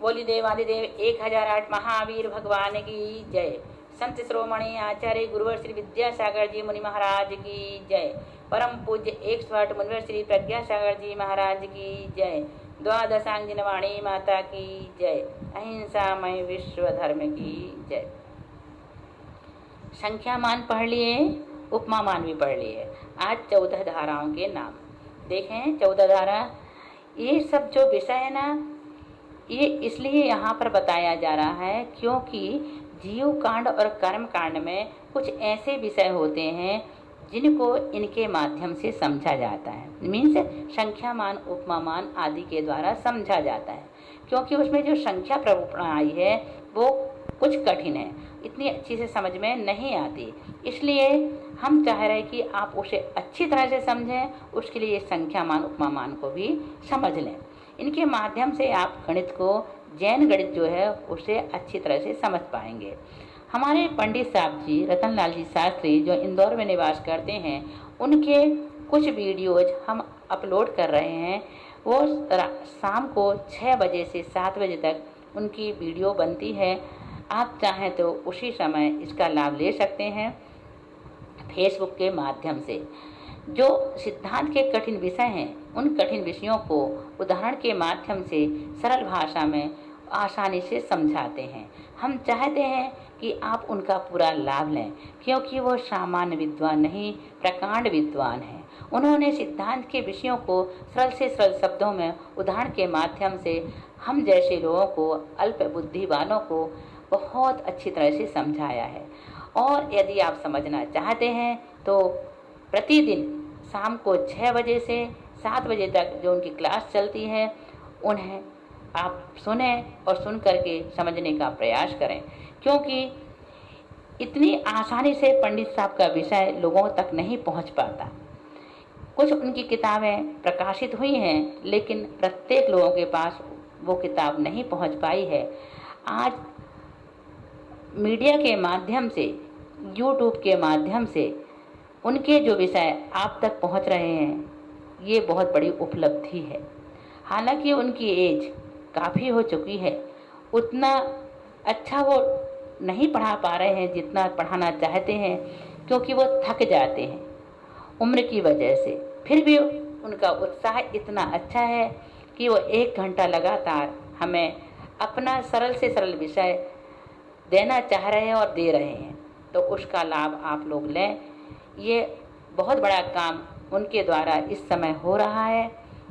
बोली देवादिदेव 1008 महावीर भगवान की जय। संत श्रोमणी आचार्य गुरुवर श्री विद्यासागर जी मुनि महाराज की जय। परम पूज्य 108 मुनिवर श्री प्रज्ञासागर जी महाराज की जय। द्वादशांगिन वाणी माता की जय। अहिंसामय विश्व धर्म की जय। संख्या मान पढ़ लिए, उपमा मान भी पढ़ लिए। आज 14 धाराओं के नाम देखें। 14 धारा, ये सब जो विषय है ना, ये इसलिए यहाँ पर बताया जा रहा है क्योंकि जीव कांड और कर्म कांड में कुछ ऐसे विषय होते हैं जिनको इनके माध्यम से समझा जाता है। मीन्स संख्या मान, उपमा मान आदि के द्वारा समझा जाता है, क्योंकि उसमें जो संख्या प्रणाली है वो कुछ कठिन है, इतनी अच्छी से समझ में नहीं आती। इसलिए हम चाह रहे हैं कि आप उसे अच्छी तरह से समझें। उसके लिए संख्या मान, उपमा मान को भी समझ लें। इनके माध्यम से आप गणित को, जैन गणित जो है, उसे अच्छी तरह से समझ पाएंगे। हमारे पंडित साहब जी, रतनलाल जी शास्त्री, जो इंदौर में निवास करते हैं, उनके कुछ वीडियोज हम अपलोड कर रहे हैं। वो शाम को 6 बजे से 7 बजे तक उनकी वीडियो बनती है। आप चाहें तो उसी समय इसका लाभ ले सकते हैं फेसबुक के माध्यम से। जो सिद्धांत के कठिन विषय हैं, उन कठिन विषयों को उदाहरण के माध्यम से सरल भाषा में आसानी से समझाते हैं। हम चाहते हैं कि आप उनका पूरा लाभ लें, क्योंकि वो सामान्य विद्वान नहीं, प्रकांड विद्वान हैं। उन्होंने सिद्धांत के विषयों को सरल से सरल शब्दों में उदाहरण के माध्यम से हम जैसे लोगों को, अल्प बुद्धि वालों को बहुत अच्छी तरह से समझाया है। और यदि आप समझना चाहते हैं तो प्रतिदिन शाम को 6 बजे से 7 बजे तक जो उनकी क्लास चलती है, उन्हें आप सुने और सुन करके समझने का प्रयास करें, क्योंकि इतनी आसानी से पंडित साहब का विषय लोगों तक नहीं पहुंच पाता। कुछ उनकी किताबें प्रकाशित हुई हैं, लेकिन प्रत्येक लोगों के पास वो किताब नहीं पहुंच पाई है। आज मीडिया के माध्यम से, यूट्यूब के माध्यम से उनके जो विषय आप तक पहुंच रहे हैं, ये बहुत बड़ी उपलब्धि है। हालांकि उनकी एज काफ़ी हो चुकी है, उतना अच्छा वो नहीं पढ़ा पा रहे हैं जितना पढ़ाना चाहते हैं, क्योंकि वो थक जाते हैं उम्र की वजह से। फिर भी उनका उत्साह इतना अच्छा है कि वो 1 घंटा लगातार हमें अपना सरल से सरल विषय देना चाह रहे हैं और दे रहे हैं। तो उसका लाभ आप लोग लें। ये बहुत बड़ा काम उनके द्वारा इस समय हो रहा है,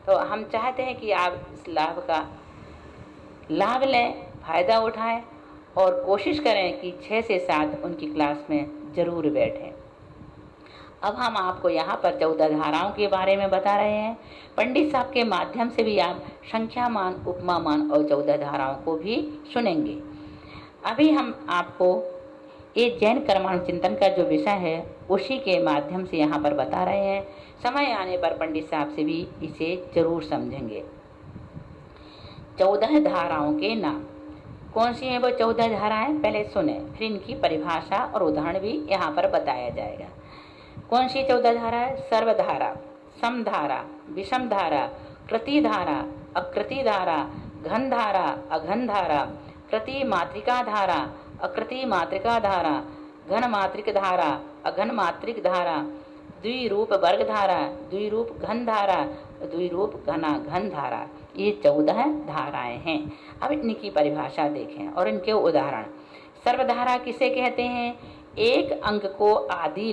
तो हम चाहते हैं कि आप इस लाभ का लाभ लें, फ़ायदा उठाएं और कोशिश करें कि 6 से 7 उनकी क्लास में ज़रूर बैठें। अब हम आपको यहाँ पर 14 धाराओं के बारे में बता रहे हैं। पंडित साहब के माध्यम से भी आप संख्या मान, उपमा मान और 14 धाराओं को भी सुनेंगे। अभी हम आपको ये जैन कर्मानु चिंतन का जो विषय है, उसी के माध्यम से यहाँ पर बता रहे हैं। समय आने पर पंडित साहब से भी इसे जरूर समझेंगे। 14 धाराओं के नाम कौन सी हैं? वो 14 धाराएं पहले सुने, फिर इनकी परिभाषा और उदाहरण भी यहाँ पर बताया जाएगा। कौन सी 14 धारा है? सर्वधारा, समधारा, विषम धारा, कृति धारा, अकृति धारा, घन धारा, अघन धारा, कृति मात्रिका धारा, अकृति मात्रिका धारा, घन मात्रिक धारा, अघन मात्रिक धारा, द्विरूप वर्ग धारा, द्विरूप घन धारा, द्विरूप घना घन धारा। ये 14 धाराएं हैं। अब इनकी परिभाषा देखें और इनके उदाहरण। सर्वधारा किसे कहते हैं? एक अंक को आदि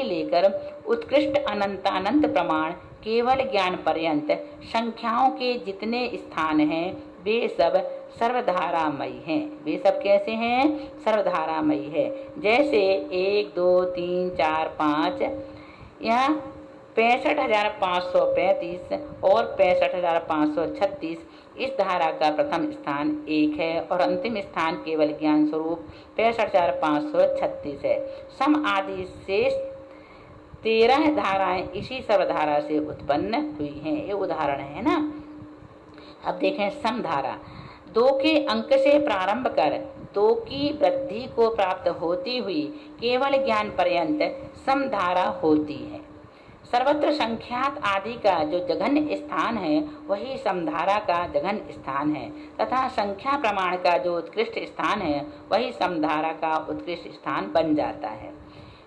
लेकर उत्कृष्ट अनंतानंत प्रमाण केवल ज्ञान पर्यंत संख्याओं के जितने स्थान हैं वे सब सर्वधारामयी हैं। वे सब कैसे हैं? सर्वधारामयी है। जैसे 1, 2, 3, 4, 5, यहाँ 65,535 और 65,536। इस धारा का प्रथम स्थान 1 है और अंतिम स्थान केवल ज्ञान स्वरूप 65,536 है। सम आदि शेष 13 धाराएं इसी सर्वधारा से उत्पन्न हुई हैं। ये उदाहरण है ना। अब देखें समधारा। 2 के अंक से प्रारंभ कर 2 की वृद्धि को प्राप्त होती हुई केवल ज्ञान पर्यंत समधारा होती है। सर्वत्र संख्यात आदि का जो जघन्य स्थान है वही समधारा का जघन्य स्थान है, तथा संख्या प्रमाण का जो उत्कृष्ट स्थान है वही समधारा का उत्कृष्ट स्थान बन जाता है।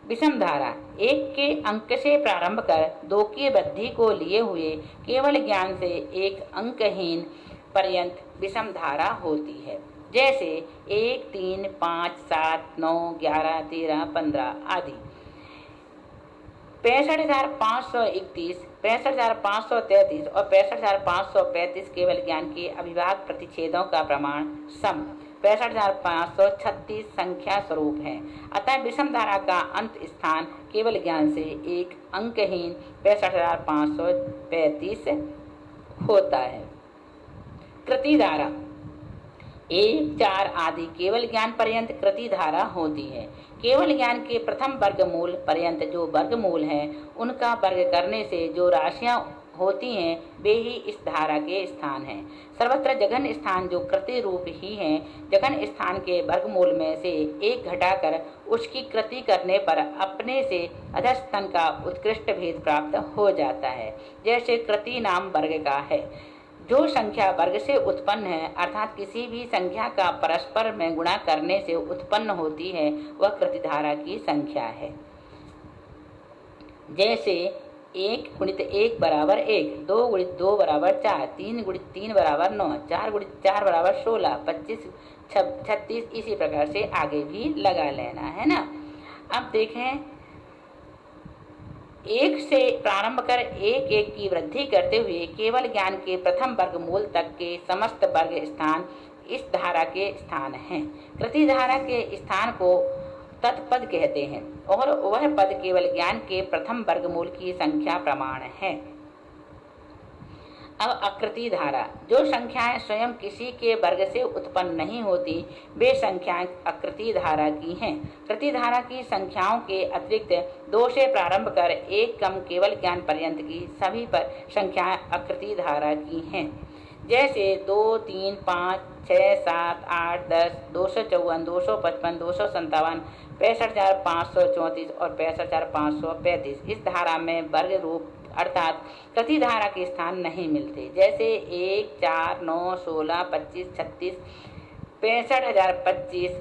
विषम धारा 1 के अंक से प्रारंभ कर 2 की वृद्धि को लिए हुए केवल ज्ञान से 1 अंकहीन पर्यंत विषम धारा होती है। जैसे 1, 3, 5, 7, 9, 11, 13, 15 आदि। 65,531, 65,533 और 65,535 केवल ज्ञान के अविभाग प्रतिच्छेदों का प्रमाण सम 65,536 संख्या स्वरूप है। अतः विषम धारा का अंत स्थान केवल ज्ञान से 1 अंकहीन 65,535 होता है। कृति धारा 1, 4 आदि केवल ज्ञान पर्यंत कृति धारा होती है। केवल ज्ञान के प्रथम वर्गमूल पर्यंत जो वर्गमूल हैं उनका वर्ग करने से जो राशियां होती हैं वे ही इस धारा के स्थान हैं। सर्वत्र जघन स्थान जो कृति रूप ही हैं, जघन स्थान के वर्गमूल में से 1 घटाकर उसकी कृति करने पर अपने से अधस्तन का उत्कृष्ट भेद प्राप्त हो जाता है। जैसे कृति नाम वर्ग का है। जो संख्या वर्ग से उत्पन्न है अर्थात किसी भी संख्या का परस्पर में गुणा करने से उत्पन्न होती है वह प्रतिधारा की संख्या है। जैसे 1 गुणित 1 बराबर 1, 2 गुणित 2 बराबर 4, 3 गुणित 3 बराबर 9, 4 गुणित 4 बराबर 16, 25, 36, इसी प्रकार से आगे भी लगा लेना है ना। अब देखें 1 से प्रारंभ कर 1 की वृद्धि करते हुए केवल ज्ञान के प्रथम वर्गमूल तक के समस्त वर्ग स्थान इस धारा के स्थान हैं। कृति धारा के स्थान को तत्पद कहते हैं और वह पद केवल ज्ञान के प्रथम वर्गमूल की संख्या प्रमाण है। अब आकृति धारा जो संख्याएं स्वयं किसी के वर्ग से उत्पन्न नहीं होती वे संख्याएं आकृति धारा की हैं। कृति धारा की संख्याओं के अतिरिक्त 2 से प्रारंभ कर 1 कम केवल ज्ञान पर्यंत की सभी पर संख्याएं आकृति धारा की हैं। जैसे 2, 3, 5, 6, 7, 8, 10, 254, 255, 257, 65,534 और 65,535 इस धारा में वर्ग रूप अर्थात कृति धारा के स्थान नहीं मिलते। जैसे 1, 4, 9, 16, 25, 36, 65,025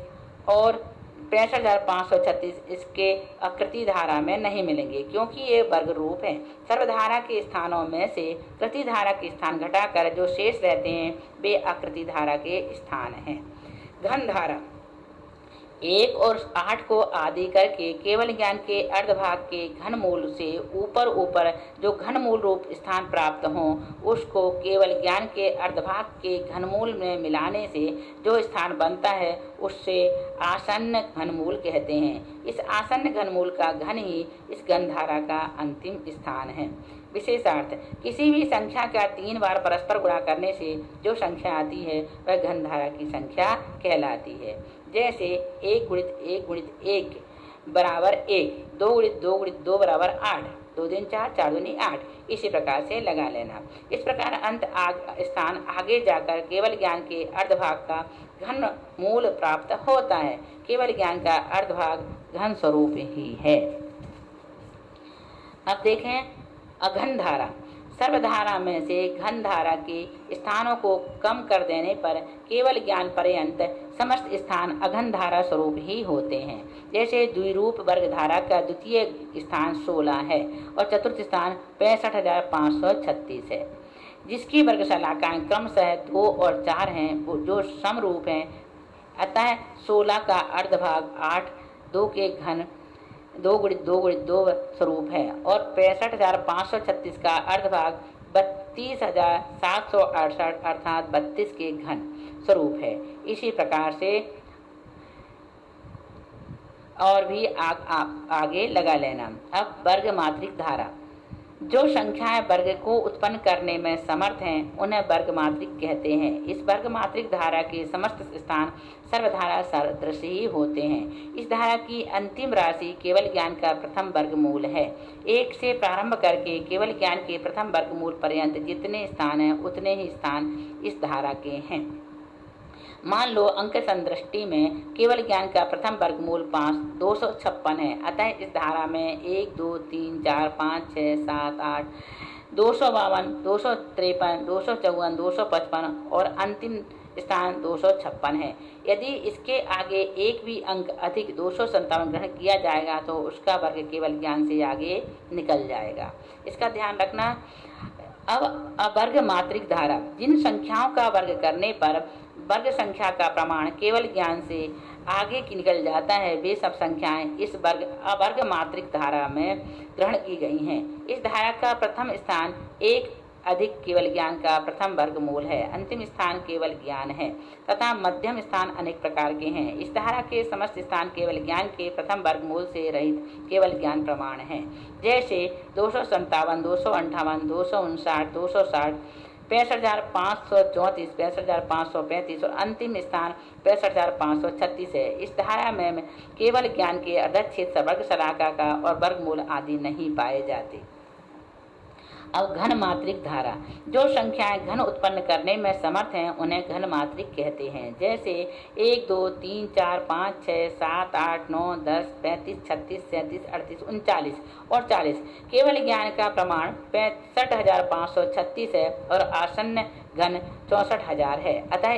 और 65,536 इसके आकृति धारा में नहीं मिलेंगे क्योंकि ये वर्ग रूप है। सर्वधारा के स्थानों में से कृति धारा के स्थान घटाकर जो शेष रहते हैं वे आकृति धारा के स्थान हैं। घन धारा 1 और 8 को आदि करके केवल ज्ञान के अर्धभाग के घन मूल से ऊपर जो घन मूल रूप स्थान प्राप्त हों उसको केवल ज्ञान के अर्धभाग के घनमूल में मिलाने से जो स्थान बनता है उससे आसन्न घनमूल कहते हैं। इस आसन्न घनमूल का घन ही इस घनधारा का अंतिम स्थान है। विशेषार्थ किसी भी संख्या का 3 बार परस्पर गुणा करने से जो संख्या आती है वह घनधारा की संख्या कहलाती है। जैसे 1 गुणित 1 गुणित 1 बराबर 1, 2 गुणित 2 गुणित 2 बराबर 8, 2 दूनी 4, 4 दूनी 8, इसी प्रकार से लगा लेना। इस प्रकार अंत स्थान आगे जाकर केवल ज्ञान के अर्धभाग का घन मूल प्राप्त होता है। केवल ज्ञान का अर्धभाग घन स्वरूप ही है। अब देखें अघन धारा। सर्वधारा में से घन धारा के स्थानों को कम कर देने पर केवल ज्ञान पर्यंत समस्त स्थान अघन धारा स्वरूप ही होते हैं। जैसे द्विरूप वर्ग धारा का द्वितीय स्थान 16 है और चतुर्थ स्थान 65,536 है, जिसकी वर्ग शलाकाएं क्रमशः 2 और 4 हैं जो समरूप हैं। अतः 16 का अर्धभाग 8, 2 के घन 2 गुणित 2 गुणित 2 स्वरूप है और 65,536 का अर्धभाग 32,768 अर्थात 32 के घन स्वरूप है। इसी प्रकार से और भी आगे लगा लेना। अब वर्ग मात्रिक धारा जो संख्याएं वर्ग को उत्पन्न करने में समर्थ हैं उन्हें वर्ग मात्रिक कहते हैं। इस वर्ग मात्रिक धारा के समस्त स्थान सर्वधारा सदृश ही होते हैं। इस धारा की अंतिम राशि केवल ज्ञान का प्रथम वर्गमूल है। 1 से प्रारंभ करके केवल ज्ञान के प्रथम वर्गमूल पर्यंत जितने स्थान हैं उतने ही स्थान इस धारा के हैं। मान लो अंक संदृष्टि में केवल ज्ञान का प्रथम वर्गमूल 5 256 है। अतः इस धारा में 1 2 3 4 5 6 7 8 252 253 254 255 और अंतिम स्थान 256 है। यदि इसके आगे एक भी अंक अधिक 257 ग्रहण किया जाएगा तो उसका वर्ग केवल ज्ञान से आगे निकल जाएगा। इसका ध्यान रखना। अब अवर्ग मात्रिक धारा, जिन संख्याओं का वर्ग करने पर वर्ग संख्या का प्रमाण केवल ज्ञान से आगे की निकल जाता है, वे सब संख्याएं इस अवर्ग मात्रिक धारा में ग्रहण की गई हैं। इस धारा का प्रथम स्थान एक अधिक केवल ज्ञान का प्रथम वर्गमूल है, अंतिम स्थान केवल ज्ञान है तथा मध्यम स्थान अनेक प्रकार के हैं। इस धारा के समस्त स्थान केवल ज्ञान के प्रथम वर्गमूल से रहित केवल ज्ञान प्रमाण हैं। जैसे 257 258 259 260 6534 6535 और अंतिम स्थान 6536 है। इस धारा में केवल ज्ञान के अर्धच्छेद वर्ग शलाका का और वर्गमूल आदि नहीं पाए जाते। अब घन मात्रिक धारा, जो संख्याएं घन उत्पन्न करने में समर्थ हैं उन्हें घन मात्रिक कहते हैं। जैसे 1 2 3 4 5 6 7 8 9 10 35 36 37 38 39 और 40 केवल ज्ञान का प्रमाण 65,536 है और आसन्न घन 64,000 है। अतः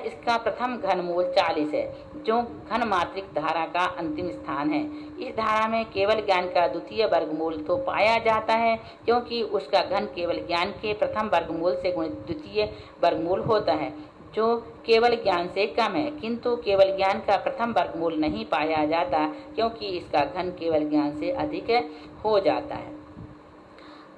इसका प्रथम घनमूल 40 है, जो घन मात्रिक धारा का अंतिम स्थान है। इस धारा में केवल ज्ञान का द्वितीय वर्गमूल तो पाया जाता है, क्योंकि उसका घन केवल ज्ञान के प्रथम वर्गमूल से गुणित द्वितीय वर्गमूल होता है, जो केवल ज्ञान से कम है। किंतु केवल ज्ञान का प्रथम वर्गमूल नहीं पाया जाता, क्योंकि इसका घन केवल ज्ञान से अधिक हो जाता है।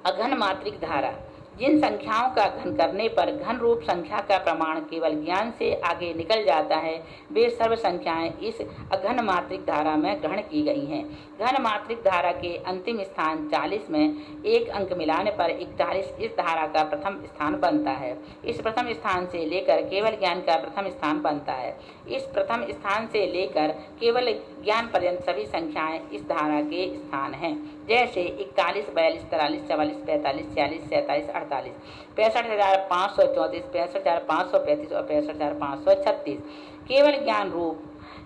अघन मात्रिक धारा, जिन संख्याओं का घन करने पर घन रूप संख्या का प्रमाण केवल ज्ञान से आगे निकल जाता है, वे सर्व संख्याएं इस अघन मात्रिक धारा में ग्रहण की गई हैं। घन मात्रिक धारा के अंतिम स्थान 40 में एक अंक मिलाने पर 41 इस धारा का प्रथम स्थान बनता है। इस प्रथम स्थान से लेकर केवल ज्ञान का प्रथम स्थान बनता है। इस प्रथम स्थान से लेकर केवल ज्ञान पर्यंत सभी संख्याएं इस धारा के स्थान हैं। जैसे 41 42 43 44 45 46 47 48 65,534 65,535 और 65,536 केवल ज्ञान रूप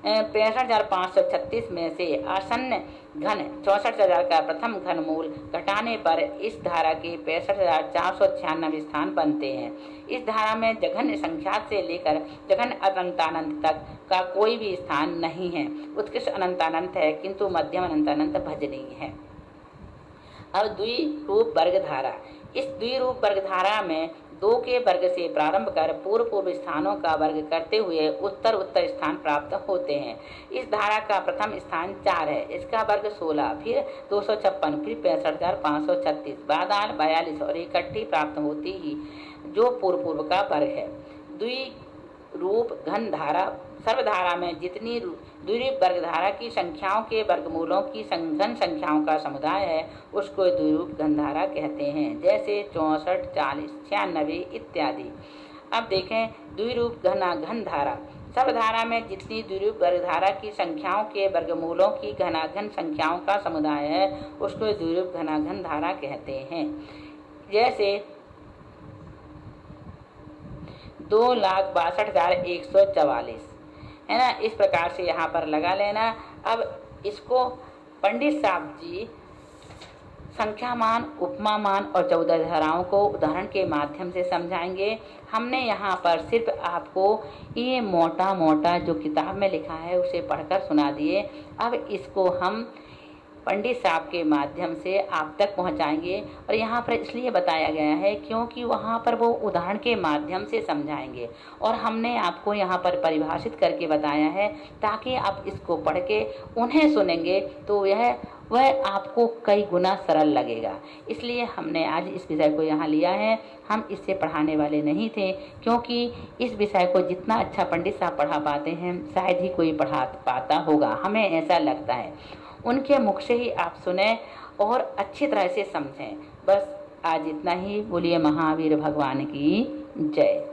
65,536 में से आसन्न घन 64,000 का प्रथम घन मूल घटाने पर इस धारा के 65,496 स्थान बनते हैं। इस धारा में जघन संख्या से लेकर जघन अनंतानंत तक का कोई भी स्थान नहीं है। उत्कृष्ट अनंतानंत है, किंतु मध्यम अनंतानंत भजनीय है। अब द्विरूप वर्ग धारा, इस द्विरूप वर्ग धारा में 2 के वर्ग से प्रारंभ कर पूर्व स्थानों का वर्ग करते हुए उत्तर स्थान प्राप्त होते हैं। इस धारा का प्रथम स्थान 4 है, इसका वर्ग 16, फिर 256, फिर 65,536, बादान 42 और इकट्ठी प्राप्त होती ही जो पूर्व का वर्ग है। द्विरूप घन धारा, सर्वधारा में जितनी द्विरूप वर्ग धारा की संख्याओं के वर्गमूलों की घन संख्याओं का समुदाय है, उसको द्विरूप घन धारा कहते हैं। जैसे 64, 40, 96 इत्यादि। अब देखें द्विरूप घन धारा, सर्वधारा में जितनी द्विरूप वर्ग धारा की संख्याओं के वर्गमूलों की घनाघन संख्याओं का समुदाय है, उसको द्विरूप घनाघन धारा कहते हैं। जैसे 2,62,144 है ना, इस प्रकार से यहाँ पर लगा लेना। अब इसको पंडित साहब जी संख्यामान, उपमामान और 14 धाराओं को उदाहरण के माध्यम से समझाएंगे। हमने यहाँ पर सिर्फ आपको ये मोटा जो किताब में लिखा है उसे पढ़कर सुना दिए। अब इसको हम पंडित साहब के माध्यम से आप तक पहुंचाएंगे, और यहाँ पर इसलिए बताया गया है क्योंकि वहाँ पर वो उदाहरण के माध्यम से समझाएंगे, और हमने आपको यहाँ पर परिभाषित करके बताया है ताकि आप इसको पढ़ के उन्हें सुनेंगे तो वह आपको कई गुना सरल लगेगा। इसलिए हमने आज इस विषय को यहाँ लिया है। हम इससे पढ़ाने वाले नहीं थे, क्योंकि इस विषय को जितना अच्छा पंडित साहब पढ़ा पाते हैं शायद ही कोई पढ़ा पाता होगा, हमें ऐसा लगता है। उनके मुख से ही आप सुने और अच्छी तरह से समझें। बस आज इतना ही। बोलिए महावीर भगवान की जय।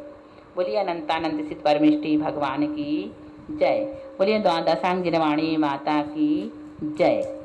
बोलिए अनंतानंद सिद्ध परमेष्टि भगवान की जय। बोलिए द्वादशांग जिनवाणी माता की जय।